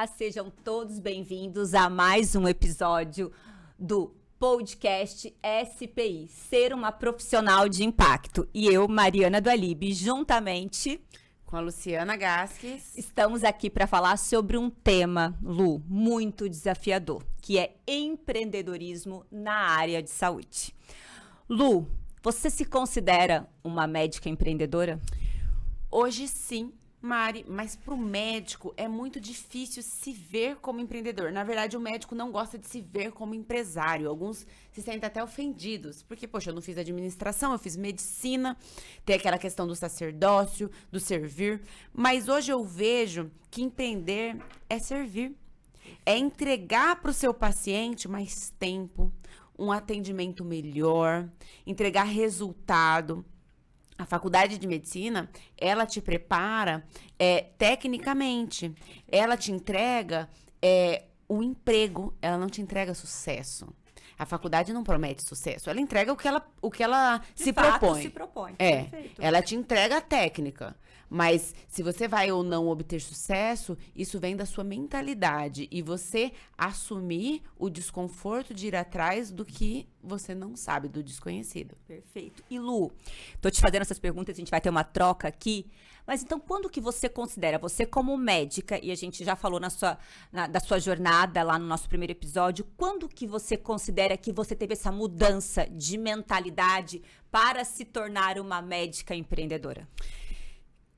Olá, sejam todos bem-vindos a mais um episódio do podcast SPI, Ser uma Profissional de Impacto. E eu, Mariana do Alibe, juntamente com a Luciana Gasques, estamos aqui para falar sobre um tema, Lu, muito desafiador, que é empreendedorismo na área de saúde. Lu, você se considera uma médica empreendedora? Hoje sim, Mari, mas para o médico é muito difícil se ver como empreendedor. Na verdade, o médico não gosta de se ver como empresário. Alguns se sentem até ofendidos, porque, poxa, eu não fiz administração, eu fiz medicina, tem aquela questão do sacerdócio, do servir. Mas hoje eu vejo que empreender é servir, é entregar para o seu paciente mais tempo, um atendimento melhor, entregar resultado. A faculdade de medicina, ela te prepara tecnicamente, ela te entrega um emprego, ela não te entrega sucesso. A faculdade não promete sucesso, ela entrega o que ela se propõe. Perfeito. Ela te entrega a técnica, mas se você vai ou não obter sucesso, isso vem da sua mentalidade e você assumir o desconforto de ir atrás do que você não sabe, do desconhecido. Perfeito. E Lu, tô te fazendo essas perguntas, a gente vai ter uma troca aqui, mas então quando que você considera, você como médica, e a gente já falou da sua jornada lá no nosso primeiro episódio, quando que você considera que você teve essa mudança de mentalidade para se tornar uma médica empreendedora?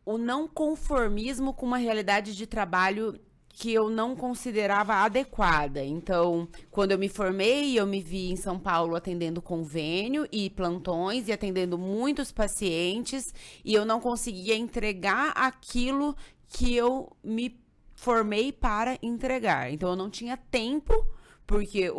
O não conformismo com uma realidade de trabalho que eu não considerava adequada. Então, quando eu me formei, eu me vi em São Paulo atendendo convênio e plantões e atendendo muitos pacientes e eu não conseguia entregar aquilo que eu me formei para entregar. Então, eu não tinha tempo, porque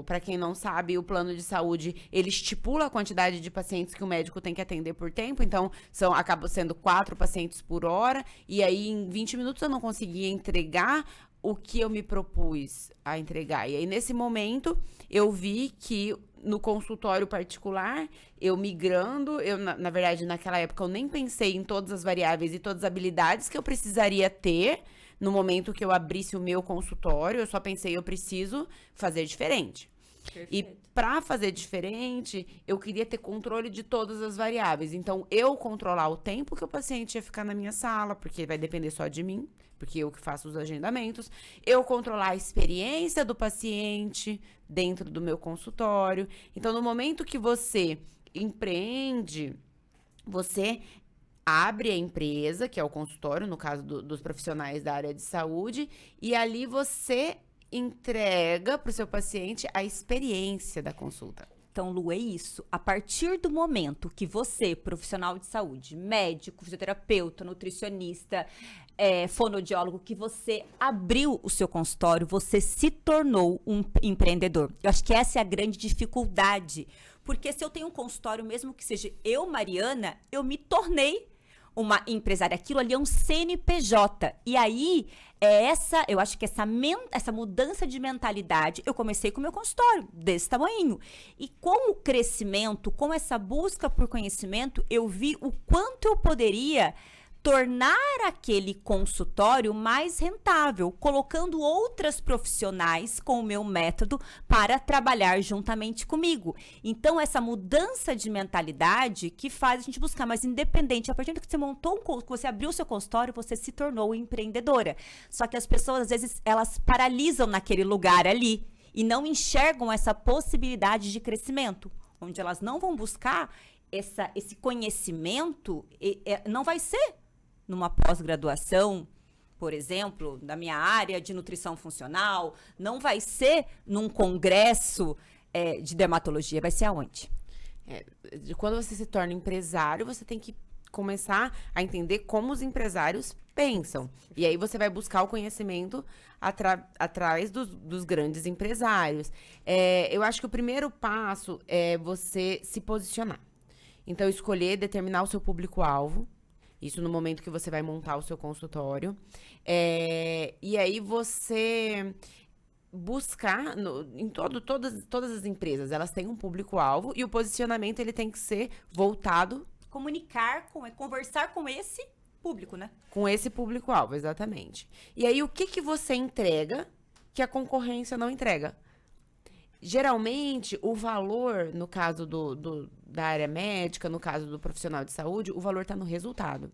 para quem não sabe, o plano de saúde, ele estipula a quantidade de pacientes que o médico tem que atender por tempo, então acabam sendo 4 pacientes por hora, e aí em 20 minutos eu não conseguia entregar o que eu me propus a entregar. E aí nesse momento eu vi que no consultório particular, eu migrando, na verdade naquela época eu nem pensei em todas as variáveis e todas as habilidades que eu precisaria ter no momento que eu abrisse o meu consultório, eu só pensei, eu preciso fazer diferente. Perfeito. E para fazer diferente, eu queria ter controle de todas as variáveis. Então, eu controlar o tempo que o paciente ia ficar na minha sala, porque vai depender só de mim, porque eu que faço os agendamentos. Eu controlar a experiência do paciente dentro do meu consultório. Então, no momento que você empreende, você abre a empresa, que é o consultório, no caso dos profissionais da área de saúde, e ali você entrega para o seu paciente a experiência da consulta. Então, Lu, é isso. A partir do momento que você, profissional de saúde, médico, fisioterapeuta, nutricionista, fonoaudiólogo, que você abriu o seu consultório, você se tornou um empreendedor. Eu acho que essa é a grande dificuldade. Porque se eu tenho um consultório, mesmo que seja eu, Mariana, eu me tornei uma empresária. Aquilo ali é um CNPJ. E aí, eu acho que essa mudança de mentalidade, eu comecei com o meu consultório, desse tamanho. E com o crescimento, com essa busca por conhecimento, eu vi o quanto eu poderia tornar aquele consultório mais rentável, colocando outras profissionais com o meu método para trabalhar juntamente comigo. Então, essa mudança de mentalidade que faz a gente buscar mais independente. A partir do que você montou que você abriu o seu consultório, você se tornou empreendedora. Só que as pessoas, às vezes, elas paralisam naquele lugar ali e não enxergam essa possibilidade de crescimento, onde elas não vão buscar esse conhecimento, não vai ser numa pós-graduação, por exemplo, da minha área de nutrição funcional, não vai ser num congresso de dermatologia, vai ser aonde? Quando você se torna empresário, você tem que começar a entender como os empresários pensam. E aí você vai buscar o conhecimento atrás dos grandes empresários. Eu acho que o primeiro passo é você se posicionar. Então, escolher, determinar o seu público-alvo. Isso no momento que você vai montar o seu consultório. E aí você buscar, em todas as empresas, elas têm um público-alvo e o posicionamento ele tem que ser voltado. Conversar com esse público, né? Com esse público-alvo, exatamente. E aí, o que você entrega que a concorrência não entrega? Geralmente, o valor, no caso da área médica, no caso do profissional de saúde, o valor está no resultado.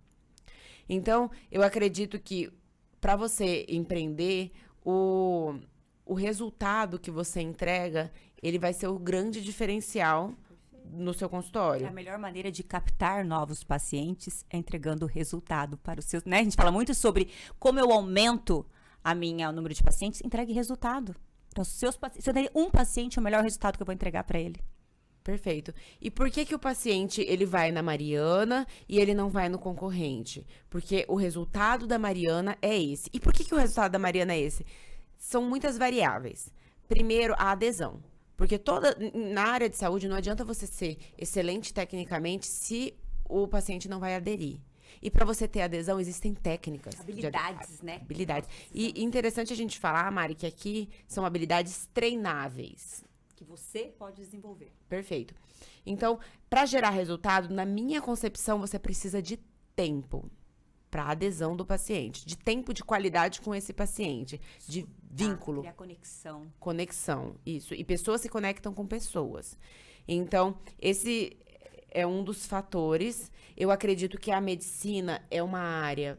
Então, eu acredito que para você empreender, o resultado que você entrega, ele vai ser o grande diferencial no seu consultório. A melhor maneira de captar novos pacientes é entregando o resultado para os seus, né? A gente fala muito sobre como eu aumento o número de pacientes, entregue resultado. Então, se eu tenho um paciente, é o melhor resultado que eu vou entregar para ele. Perfeito. E por que o paciente, ele vai na Mariana e ele não vai no concorrente? Porque o resultado da Mariana é esse. E por que o resultado da Mariana é esse? São muitas variáveis. Primeiro, a adesão. Porque na área de saúde não adianta você ser excelente tecnicamente se o paciente não vai aderir. E para você ter adesão, existem técnicas. Habilidades, né? Habilidades. E interessante a gente falar, Mari, que aqui são habilidades treináveis. Que você pode desenvolver. Perfeito. Então, para gerar resultado, na minha concepção, você precisa de tempo para adesão do paciente, de tempo de qualidade com esse paciente, de vínculo. Criar conexão. Conexão, isso. E pessoas se conectam com pessoas. Então, esse é um dos fatores. Eu acredito que a medicina é uma área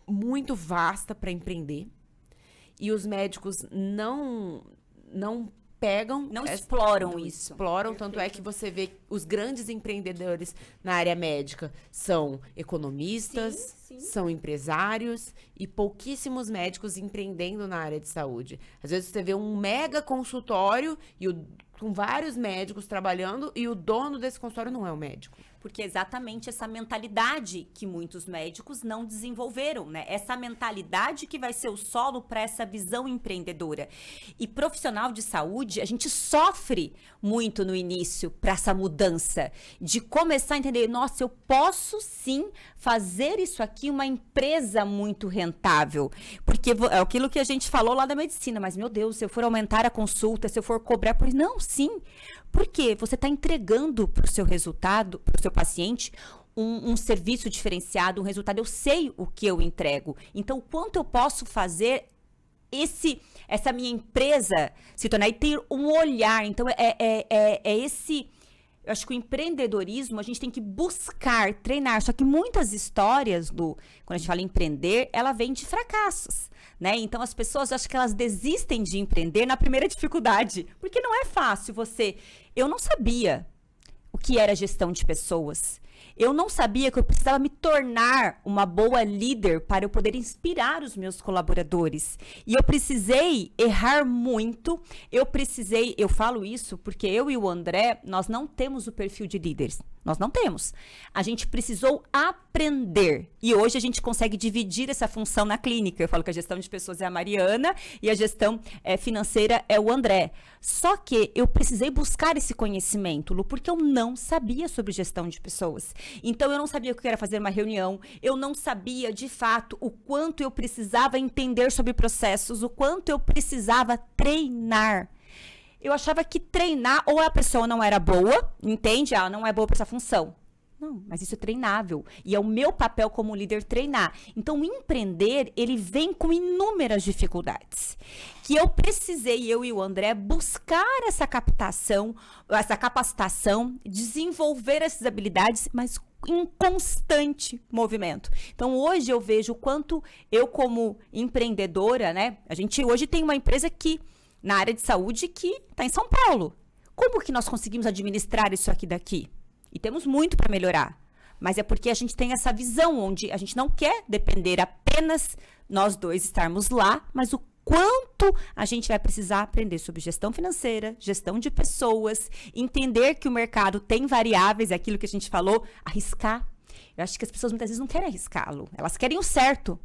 muito vasta para empreender. E os médicos não pegam... Não exploram isso. Exploram, perfeito. Tanto é que você vê os grandes empreendedores na área médica são economistas, sim. São empresários e pouquíssimos médicos empreendendo na área de saúde. Às vezes você vê um mega consultório com vários médicos trabalhando e o dono desse consultório não é o médico. Porque é exatamente essa mentalidade que muitos médicos não desenvolveram, né? Essa mentalidade que vai ser o solo para essa visão empreendedora. E profissional de saúde, a gente sofre muito no início para essa mudança, de começar a entender, nossa, eu posso sim fazer isso aqui uma empresa muito rentável. Porque é aquilo que a gente falou lá da medicina, mas meu Deus, se eu for aumentar a consulta, se eu for cobrar por isso, não, sim. Porque você está entregando para o seu resultado, para o seu paciente, um serviço diferenciado, um resultado. Eu sei o que eu entrego. Então, quanto eu posso fazer essa minha empresa se tornar e ter um olhar. Então, esse... Eu acho que o empreendedorismo, a gente tem que buscar, treinar. Só que muitas histórias quando a gente fala em empreender, ela vem de fracassos, né? Então, as pessoas, eu acho que elas desistem de empreender na primeira dificuldade. Porque não é fácil Eu não sabia o que era gestão de pessoas. Eu não sabia que eu precisava me tornar uma boa líder para eu poder inspirar os meus colaboradores. E eu precisei errar muito. Eu falo isso porque eu e o André, nós não temos o perfil de líderes. Nós não temos. A gente precisou aprender. E hoje a gente consegue dividir essa função na clínica. Eu falo que a gestão de pessoas é a Mariana e a gestão financeira é o André. Só que eu precisei buscar esse conhecimento, Lu, porque eu não sabia sobre gestão de pessoas. Então, eu não sabia o que era fazer uma reunião. Eu não sabia, de fato, o quanto eu precisava entender sobre processos, o quanto eu precisava treinar. Eu achava que treinar, ou a pessoa não era boa, entende? Ela não é boa para essa função. Não, mas isso é treinável. E é o meu papel como líder treinar. Então, o empreender, ele vem com inúmeras dificuldades. Que eu precisei, eu e o André, buscar essa captação, essa capacitação, desenvolver essas habilidades, mas em constante movimento. Então, hoje eu vejo o quanto eu, como empreendedora, né? A gente hoje tem uma empresa na área de saúde que está em São Paulo. Como que nós conseguimos administrar isso aqui daqui? E temos muito para melhorar. Mas é porque a gente tem essa visão onde a gente não quer depender apenas nós dois estarmos lá, mas o quanto a gente vai precisar aprender sobre gestão financeira, gestão de pessoas, entender que o mercado tem variáveis, aquilo que a gente falou, arriscar. Eu acho que as pessoas muitas vezes não querem arriscá-lo. Elas querem o certo.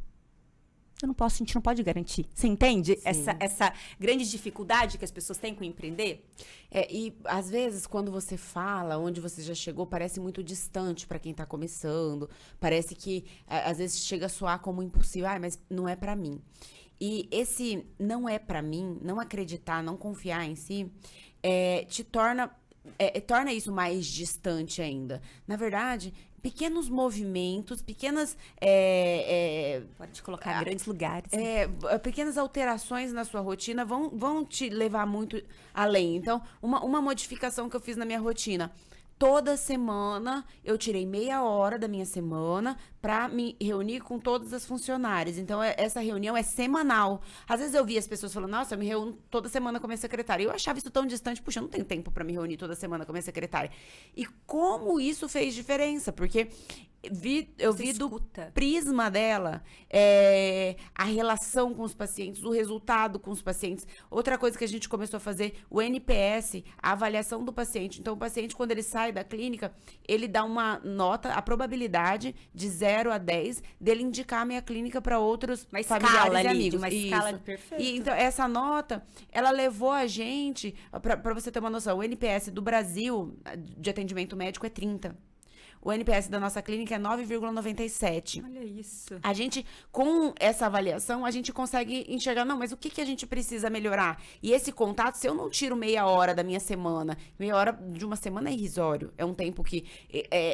A gente não pode garantir. Você entende essa grande dificuldade que as pessoas têm com empreender? E às vezes, quando você fala onde você já chegou, parece muito distante para quem tá começando. Parece que, às vezes, chega a soar como impossível. Mas não é para mim. E esse não é para mim, não acreditar, não confiar em si, te torna torna isso mais distante ainda. Na verdade, pequenos movimentos, pequenas... Pode te colocar em grandes lugares. Pequenas alterações na sua rotina vão te levar muito além. Então, uma modificação que eu fiz na minha rotina. Toda semana eu tirei meia hora da minha semana para me reunir com todas as funcionárias. Então, essa reunião é semanal. Às vezes eu via as pessoas falando, nossa, eu me reúno toda semana com a minha secretária. Eu achava isso tão distante, puxa, eu não tenho tempo para me reunir toda semana com a minha secretária. E como isso fez diferença? Porque eu vi do prisma dela a relação com os pacientes, o resultado com os pacientes. Outra coisa que a gente começou a fazer, o NPS, a avaliação do paciente. Então, o paciente, quando ele sai da clínica, ele dá uma nota, a probabilidade de 0 a 10 dele indicar a minha clínica para outros familiares e amigos. Uma escala perfeita. E então, essa nota, ela levou a gente, para você ter uma noção, o NPS do Brasil de atendimento médico é 30. O NPS da nossa clínica é 9,97. Olha isso. A gente, com essa avaliação, a gente consegue enxergar, não, mas o que a gente precisa melhorar? E esse contato, se eu não tiro meia hora da minha semana, meia hora de uma semana é irrisório. É um tempo que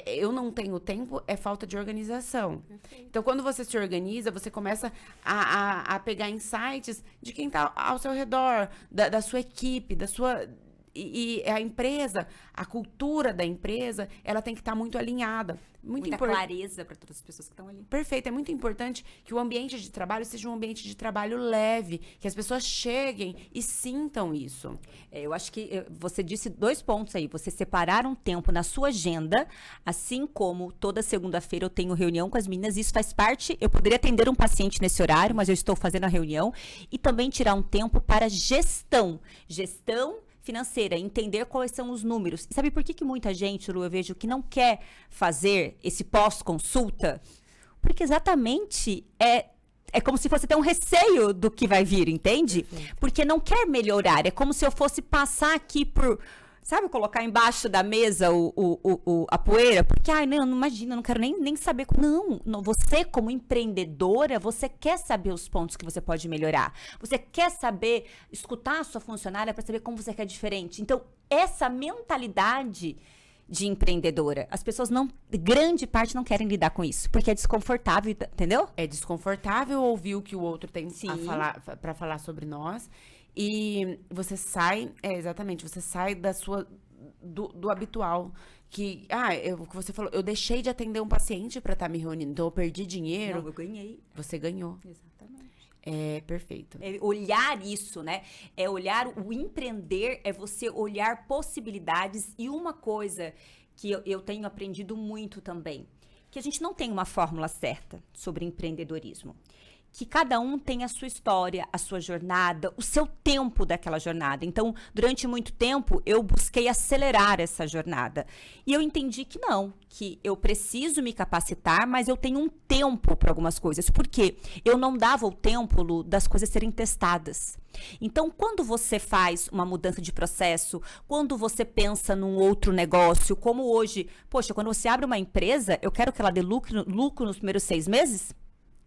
eu não tenho tempo, é falta de organização. Perfeito. Então, quando você se organiza, você começa a pegar insights de quem está ao seu redor, da sua equipe, da sua... E a empresa, a cultura da empresa, ela tem que estar muito alinhada. Muita clareza para todas as pessoas que estão ali. Perfeito. É muito importante que o ambiente de trabalho seja um ambiente de trabalho leve, que as pessoas cheguem e sintam isso. Eu acho que você disse 2 pontos aí. Você separar um tempo na sua agenda, assim como toda segunda-feira eu tenho reunião com as meninas. Isso faz parte, eu poderia atender um paciente nesse horário, mas eu estou fazendo a reunião. E também tirar um tempo para gestão. Gestão financeira, entender quais são os números. E sabe por que muita gente, Lu, eu vejo que não quer fazer esse pós-consulta? Porque exatamente é como se fosse ter um receio do que vai vir, entende? Porque não quer melhorar. É como se eu fosse passar aqui por... Sabe, colocar embaixo da mesa a poeira? Porque, não imagina, não quero nem saber. Não, você como empreendedora, você quer saber os pontos que você pode melhorar. Você quer saber, escutar a sua funcionária para saber como você quer diferente. Então, essa mentalidade de empreendedora, as pessoas grande parte não querem lidar com isso, porque é desconfortável, entendeu? É desconfortável ouvir o que o outro tem para falar sobre nós. E você sai, você sai do habitual. Que o que você falou, eu deixei de atender um paciente para estar me reunindo, então eu perdi dinheiro. Não, eu ganhei. Você ganhou. Exatamente. É perfeito. É olhar isso, né? É olhar, o empreender é você olhar possibilidades. E uma coisa que eu tenho aprendido muito também, que a gente não tem uma fórmula certa sobre empreendedorismo. Que cada um tem a sua história, a sua jornada, o seu tempo daquela jornada. Então, durante muito tempo, eu busquei acelerar essa jornada. E eu entendi que não, que eu preciso me capacitar, mas eu tenho um tempo para algumas coisas. Por quê? Eu não dava o tempo, Lu, das coisas serem testadas. Então, quando você faz uma mudança de processo, quando você pensa num outro negócio, como hoje, poxa, quando você abre uma empresa, eu quero que ela dê lucro nos primeiros 6 meses?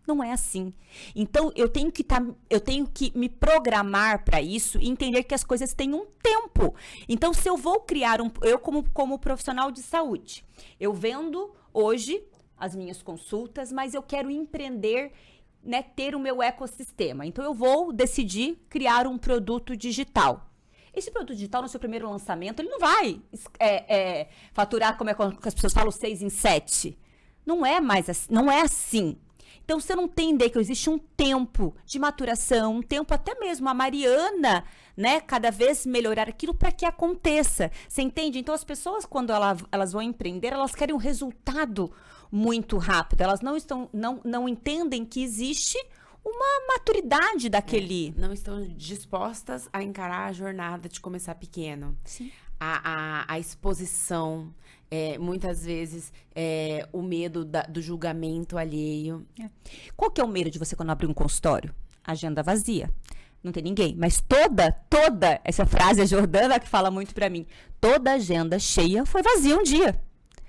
Não é assim. Então, eu tenho que me programar para isso e entender que as coisas têm um tempo. Então, se eu vou criar eu como profissional de saúde, eu vendo hoje as minhas consultas, mas eu quero empreender, né, ter o meu ecossistema. Então, eu vou decidir criar um produto digital. Esse produto digital, no seu primeiro lançamento, ele não vai faturar, como as pessoas falam, 6 em 7. Não é mais assim, não é assim. Então, você não entender que existe um tempo de maturação, um tempo até mesmo a Mariana, né, cada vez melhorar aquilo para que aconteça. Você entende? Então, as pessoas, quando elas vão empreender, elas querem um resultado muito rápido. Elas não entendem que existe uma maturidade daquele... Não estão dispostas a encarar a jornada de começar pequeno. Sim. A exposição... muitas vezes o medo do julgamento alheio. Qual que é o medo de você quando abrir um consultório? Agenda vazia. Não tem ninguém. Mas toda, essa frase, a Jordana que fala muito pra mim, toda agenda cheia foi vazia um dia.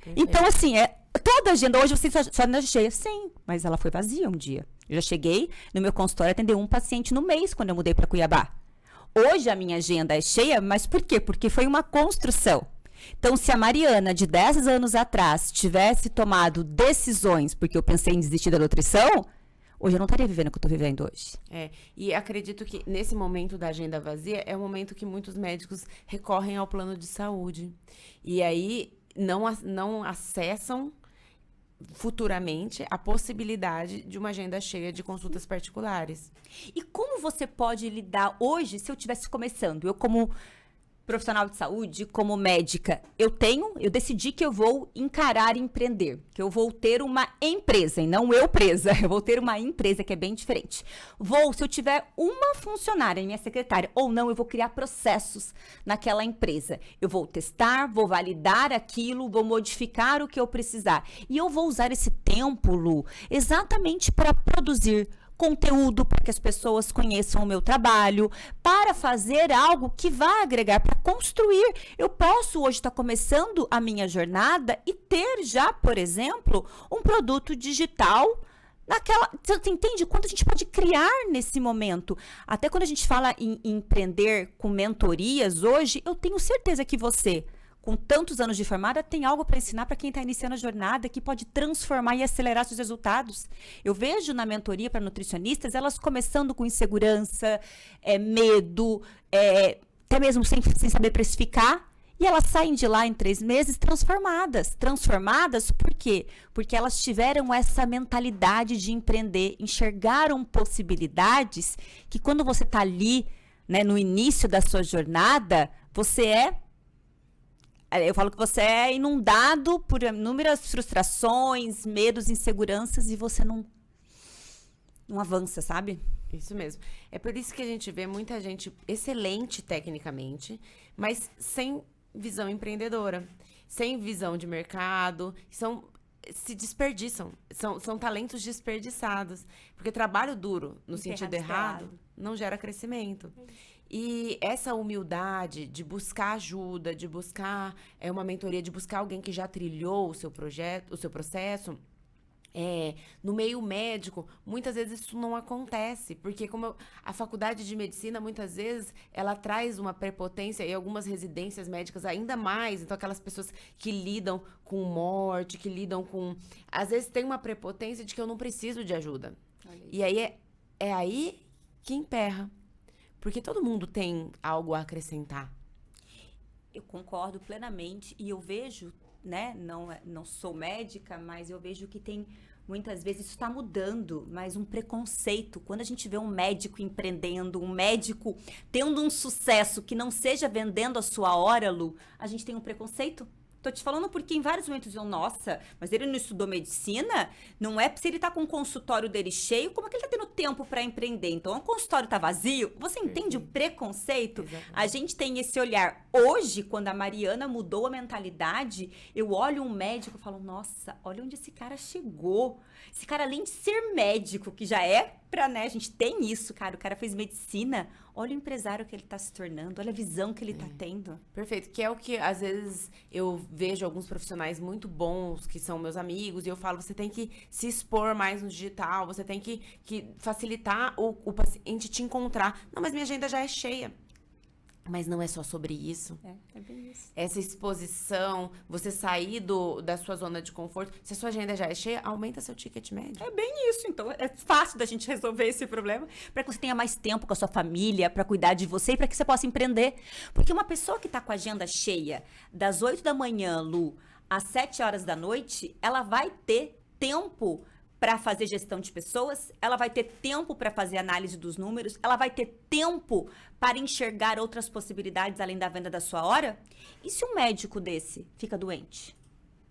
Perfeito. Então, assim, toda agenda, hoje você só agenda cheia. Sim, mas ela foi vazia um dia. Eu já cheguei no meu consultório a atender um paciente no mês quando eu mudei pra Cuiabá. Hoje a minha agenda é cheia, mas por quê? Porque foi uma construção. Então, se a Mariana, de 10 anos atrás, tivesse tomado decisões, porque eu pensei em desistir da nutrição, hoje eu não estaria vivendo o que eu estou vivendo hoje. E acredito que nesse momento da agenda vazia é o momento que muitos médicos recorrem ao plano de saúde. E aí não acessam futuramente a possibilidade de uma agenda cheia de consultas particulares. E como você pode lidar hoje, se eu estivesse começando? Eu, como profissional de saúde, como médica, eu decidi que eu vou encarar e empreender, que eu vou ter uma empresa, e não eu presa, eu vou ter uma empresa que é bem diferente. Se eu tiver uma funcionária, minha secretária, ou não, eu vou criar processos naquela empresa. Eu vou testar, vou validar aquilo, vou modificar o que eu precisar. E eu vou usar esse tempo, Lu, exatamente para produzir conteúdo para que as pessoas conheçam o meu trabalho, para fazer algo que vá agregar, para construir. Eu posso hoje estar começando a minha jornada e ter já, por exemplo, um produto digital você entende quanto a gente pode criar nesse momento? Até quando a gente fala em empreender com mentorias hoje, eu tenho certeza que você, com tantos anos de formada, tem algo para ensinar para quem está iniciando a jornada que pode transformar e acelerar seus resultados. Eu vejo na mentoria para nutricionistas, elas começando com insegurança, medo, até mesmo sem saber precificar, e elas saem de lá em 3 meses transformadas. Transformadas por quê? Porque elas tiveram essa mentalidade de empreender, enxergaram possibilidades que quando você está ali, né, no início da sua jornada, eu falo que você é inundado por inúmeras frustrações, medos, inseguranças e você não avança, sabe? Isso mesmo. É por isso que a gente vê muita gente excelente tecnicamente, mas sem visão empreendedora, sem visão de mercado, se desperdiçam, são talentos desperdiçados, porque trabalho duro no sentido errado não gera crescimento. E essa humildade de buscar ajuda, de buscar uma mentoria, de buscar alguém que já trilhou o seu projeto, o seu processo, no meio médico, muitas vezes isso não acontece, porque a faculdade de medicina, muitas vezes, ela traz uma prepotência e algumas residências médicas ainda mais, então aquelas pessoas que lidam com morte, que lidam com... Às vezes tem uma prepotência de que eu não preciso de ajuda. E aí é aí que emperra. Porque todo mundo tem algo a acrescentar. Eu concordo plenamente e eu vejo, né, não sou médica, mas eu vejo que tem, muitas vezes, isso está mudando, mas um preconceito. Quando a gente vê um médico empreendendo, um médico tendo um sucesso que não seja vendendo a sua hora, Lu, a gente tem um preconceito. Tô te falando porque em vários momentos eu, nossa, mas ele não estudou medicina? Não é se ele tá com o consultório dele cheio, como é que ele tá tendo tempo para empreender? Então, o consultório tá vazio? Você entende o preconceito? Exatamente. A gente tem esse olhar. Hoje, quando a Mariana mudou a mentalidade, eu olho um médico e falo, nossa, olha onde esse cara chegou. Esse cara, além de ser médico, que já é a gente tem isso, cara, o cara fez medicina, olha o empresário que ele tá se tornando, olha a visão que ele tá tendo. Perfeito, que é o que às vezes eu vejo alguns profissionais muito bons, que são meus amigos, e eu falo, você tem que se expor mais no digital, você tem que facilitar o paciente te encontrar. Não, mas minha agenda já é cheia. Mas não é só sobre isso. É bem isso. Essa exposição, você sair da sua zona de conforto. Se a sua agenda já é cheia, aumenta seu ticket médio. É bem isso. Então, é fácil da gente resolver esse problema para que você tenha mais tempo com a sua família, para cuidar de você e para que você possa empreender. Porque uma pessoa que está com a agenda cheia, das 8 da manhã, Lu, às 7 horas da noite, ela vai ter tempo para fazer gestão de pessoas, ela vai ter tempo para fazer análise dos números, ela vai ter tempo para enxergar outras possibilidades além da venda da sua hora. E se um médico desse fica doente?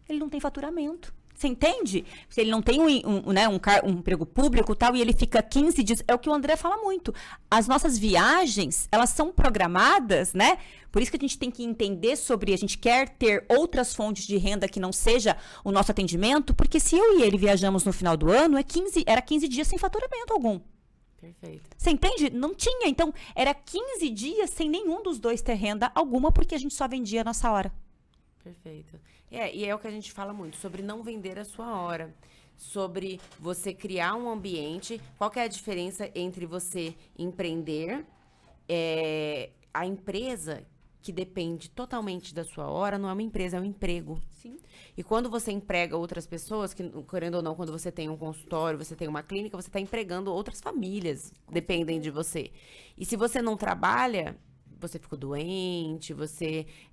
Ele não tem faturamento. Você entende? Se ele não tem um emprego público e tal, e ele fica 15 dias... É o que o André fala muito. As nossas viagens, elas são programadas, né? Por isso que a gente tem que entender sobre... A gente quer ter outras fontes de renda que não seja o nosso atendimento, porque se eu e ele viajamos no final do ano, era 15 dias sem faturamento algum. Perfeito. Você entende? Não tinha. Então, era 15 dias sem nenhum dos dois ter renda alguma, porque a gente só vendia a nossa hora. Perfeito. E é o que a gente fala muito, sobre não vender a sua hora, sobre você criar um ambiente. Qual que é a diferença entre você empreender, a empresa que depende totalmente da sua hora, não é uma empresa, é um emprego. Sim. E quando você emprega outras pessoas, que, querendo ou não, quando você tem um consultório, você tem uma clínica, você está empregando outras famílias, dependem de você. E se você não trabalha, você ficou doente,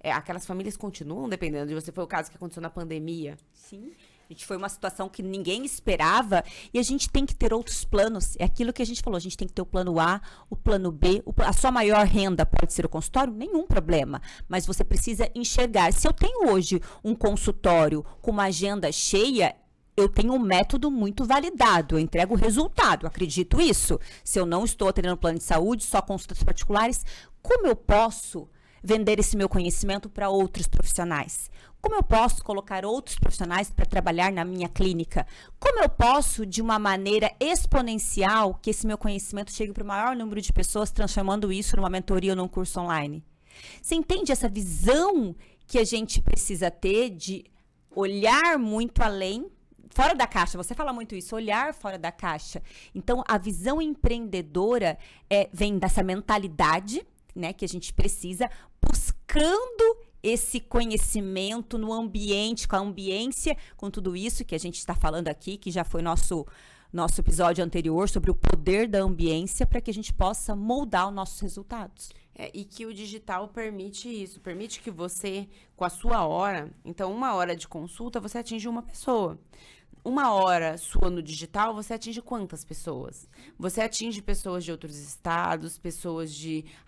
aquelas famílias continuam dependendo de você. Foi o caso que aconteceu na pandemia. Sim. A gente foi uma situação que ninguém esperava e a gente tem que ter outros planos. É aquilo que a gente falou, a gente tem que ter o plano A, o plano B. A sua maior renda pode ser o consultório? Nenhum problema. Mas você precisa enxergar. Se eu tenho hoje um consultório com uma agenda cheia, eu tenho um método muito validado, eu entrego o resultado, eu acredito isso. Se eu não estou atendendo plano de saúde, só consultas particulares, como eu posso vender esse meu conhecimento para outros profissionais? Como eu posso colocar outros profissionais para trabalhar na minha clínica? Como eu posso, de uma maneira exponencial, que esse meu conhecimento chegue para o maior número de pessoas, transformando isso numa mentoria ou num curso online? Você entende essa visão que a gente precisa ter de olhar muito além, fora da caixa? Você fala muito isso, olhar fora da caixa. Então, a visão empreendedora vem dessa mentalidade, né, que a gente precisa, buscando esse conhecimento no ambiente, com a ambiência, com tudo isso que a gente está falando aqui, que já foi nosso episódio anterior sobre o poder da ambiência, para que a gente possa moldar os nossos resultados. E que o digital permite isso, permite que você, com a sua hora, então 1 hora de consulta, você atinge uma pessoa. 1 hora sua no digital, você atinge quantas pessoas? Você atinge pessoas de outros estados, pessoas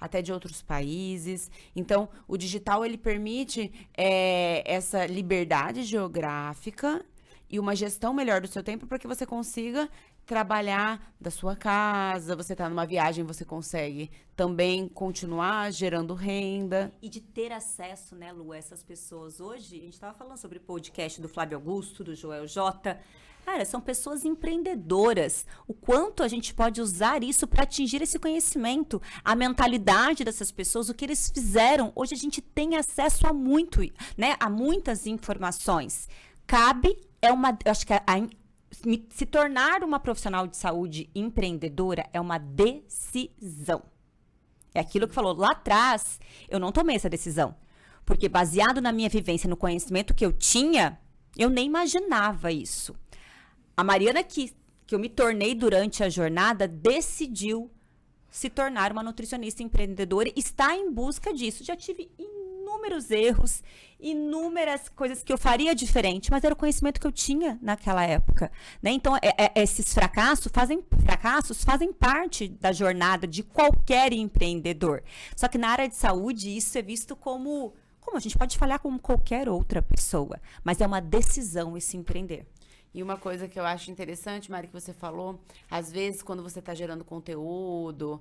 até de outros países. Então, o digital, ele permite essa liberdade geográfica e uma gestão melhor do seu tempo para que você consiga trabalhar da sua casa. Você está numa viagem, você consegue também continuar gerando renda. E de ter acesso, né, Lu, a essas pessoas. Hoje, a gente estava falando sobre o podcast do Flávio Augusto, do Joel J. Cara, são pessoas empreendedoras. O quanto a gente pode usar isso para atingir esse conhecimento, a mentalidade dessas pessoas, o que eles fizeram. Hoje a gente tem acesso a muito, né, a muitas informações. Eu acho que se tornar uma profissional de saúde empreendedora é uma decisão. É aquilo que falou lá atrás, eu não tomei essa decisão. Porque baseado na minha vivência, no conhecimento que eu tinha, eu nem imaginava isso. A Mariana, que eu me tornei durante a jornada, decidiu se tornar uma nutricionista empreendedora e está em busca disso. Já tive inúmeros erros, inúmeras coisas que eu faria diferente, mas era o conhecimento que eu tinha naquela época, né? Então, esses fracassos fazem parte da jornada de qualquer empreendedor. Só que na área de saúde, isso é visto como a gente pode falhar como qualquer outra pessoa, mas é uma decisão esse empreender. E uma coisa que eu acho interessante, Mari, que você falou, às vezes quando você está gerando conteúdo,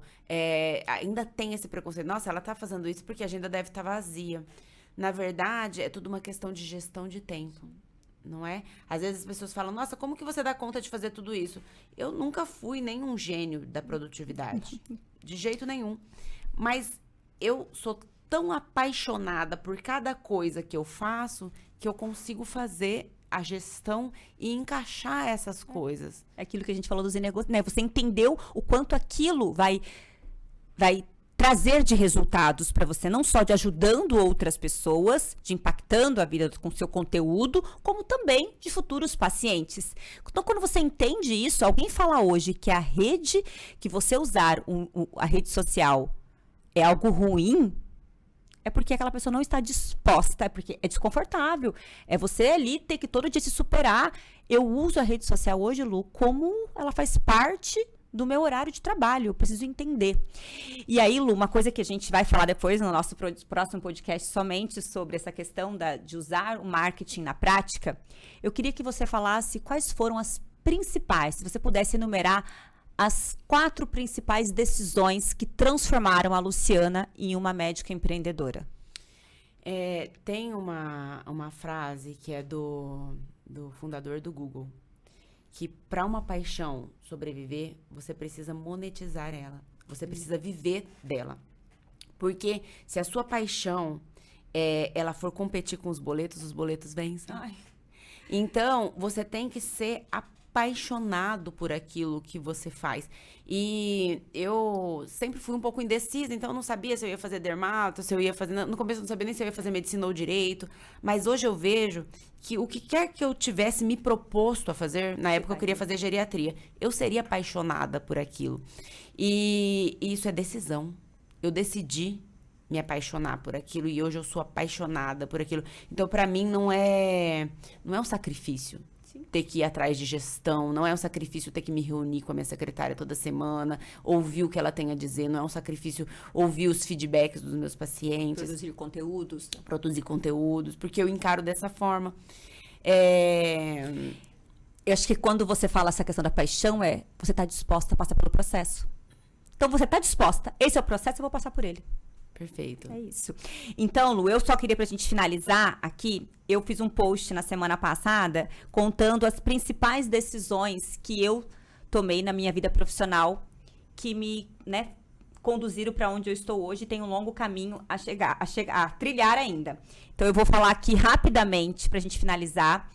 ainda tem esse preconceito. Nossa, ela está fazendo isso porque a agenda deve estar vazia. Na verdade, é tudo uma questão de gestão de tempo, não é? Às vezes as pessoas falam, nossa, como que você dá conta de fazer tudo isso? Eu nunca fui nenhum gênio da produtividade, de jeito nenhum. Mas eu sou tão apaixonada por cada coisa que eu faço, que eu consigo fazer a gestão e encaixar essas coisas. É aquilo que a gente falou dos negócios, né? Você entendeu o quanto aquilo vai trazer de resultados para você, não só de ajudando outras pessoas, de impactando a vida com seu conteúdo, como também de futuros pacientes. Então, quando você entende isso, alguém fala hoje que a rede, que você usar a rede social é algo ruim, é porque aquela pessoa não está disposta, é porque é desconfortável. É você ali ter que todo dia se superar. Eu uso a rede social hoje, Lu, como ela faz parte do meu horário de trabalho. Eu preciso entender. E aí, Lu, uma coisa que a gente vai falar depois no nosso próximo podcast somente sobre essa questão de usar o marketing na prática, eu queria que você falasse quais foram as principais, se você pudesse enumerar as 4 principais decisões que transformaram a Luciana em uma médica empreendedora. Tem uma frase que é do fundador do Google, que para uma paixão sobreviver, você precisa monetizar ela. Você precisa viver dela. Porque se a sua paixão ela for competir com os boletos vencem. Ai. Então, você tem que ser apaixonado por aquilo que você faz. E eu sempre fui um pouco indecisa, então eu não sabia se eu ia fazer dermato, se eu ia fazer... No começo eu não sabia nem se eu ia fazer medicina ou direito, mas hoje eu vejo que o que quer que eu tivesse me proposto a fazer, na época eu queria fazer geriatria, eu seria apaixonada por aquilo. E isso é decisão. Eu decidi me apaixonar por aquilo e hoje eu sou apaixonada por aquilo. Então, pra mim, não é um sacrifício. Sim. Ter que ir atrás de gestão, não é um sacrifício ter que me reunir com a minha secretária toda semana, ouvir o que ela tem a dizer, não é um sacrifício ouvir os feedbacks dos meus pacientes. Produzir conteúdos, porque eu encaro dessa forma. Eu acho que quando você fala essa questão da paixão, você tá disposta a passar pelo processo. Então, você tá disposta, esse é o processo, eu vou passar por ele. Perfeito. É isso. Então, Lu, eu só queria, pra gente finalizar aqui, eu fiz um post na semana passada contando as principais decisões que eu tomei na minha vida profissional que me, conduziram para onde eu estou hoje e tem um longo caminho a trilhar ainda. Então, eu vou falar aqui rapidamente pra gente finalizar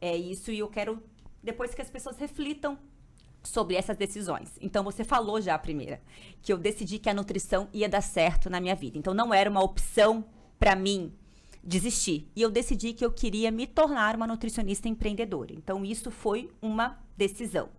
isso e eu quero depois que as pessoas reflitam sobre essas decisões. Então, você falou já a primeira, que eu decidi que a nutrição ia dar certo na minha vida. Então, não era uma opção para mim desistir. E eu decidi que eu queria me tornar uma nutricionista empreendedora. Então, isso foi uma decisão.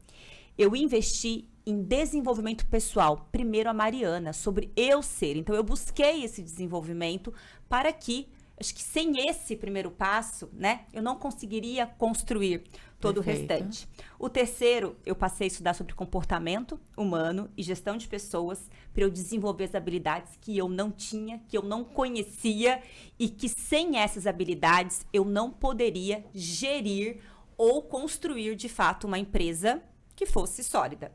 Eu investi em desenvolvimento pessoal, primeiro a Mariana, sobre eu ser. Então, eu busquei esse desenvolvimento para que, acho que sem esse primeiro passo, eu não conseguiria construir todo Perfeito. O restante. O terceiro, eu passei a estudar sobre comportamento humano e gestão de pessoas para eu desenvolver as habilidades que eu não tinha, que eu não conhecia e que sem essas habilidades eu não poderia gerir ou construir de fato uma empresa que fosse sólida.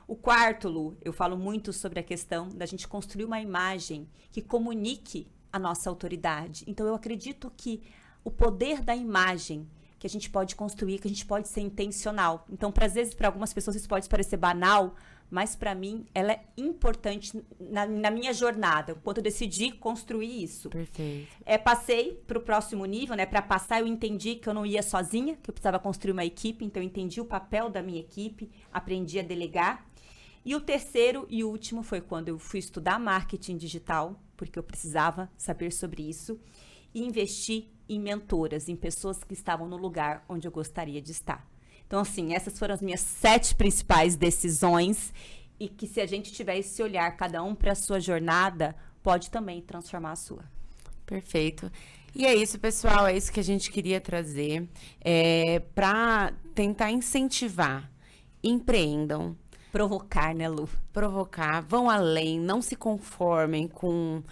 O quarto, Lu, eu falo muito sobre a questão da gente construir uma imagem que comunique a nossa autoridade. Então, eu acredito que o poder da imagem que a gente pode construir, que a gente pode ser intencional. Então, às vezes, para algumas pessoas isso pode parecer banal, mas para mim ela é importante na minha jornada, quando eu decidi construir isso. Perfeito. Passei para o próximo nível, para passar eu entendi que eu não ia sozinha, que eu precisava construir uma equipe, então eu entendi o papel da minha equipe, aprendi a delegar. E o terceiro e último foi quando eu fui estudar marketing digital, porque eu precisava saber sobre isso, e investir em mentoras, em pessoas que estavam no lugar onde eu gostaria de estar. Então, assim, essas foram as minhas 7 principais decisões e que se a gente tiver esse olhar, cada um para a sua jornada, pode também transformar a sua. Perfeito. E é isso, pessoal, é isso que a gente queria trazer para tentar incentivar, empreendam. Provocar, né, Lu? Provocar, vão além, não se conformem com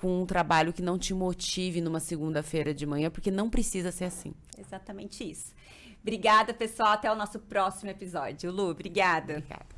um trabalho que não te motive numa segunda-feira de manhã, porque não precisa ser assim. Exatamente isso. Obrigada, pessoal. Até o nosso próximo episódio. Lu, obrigada. Obrigada.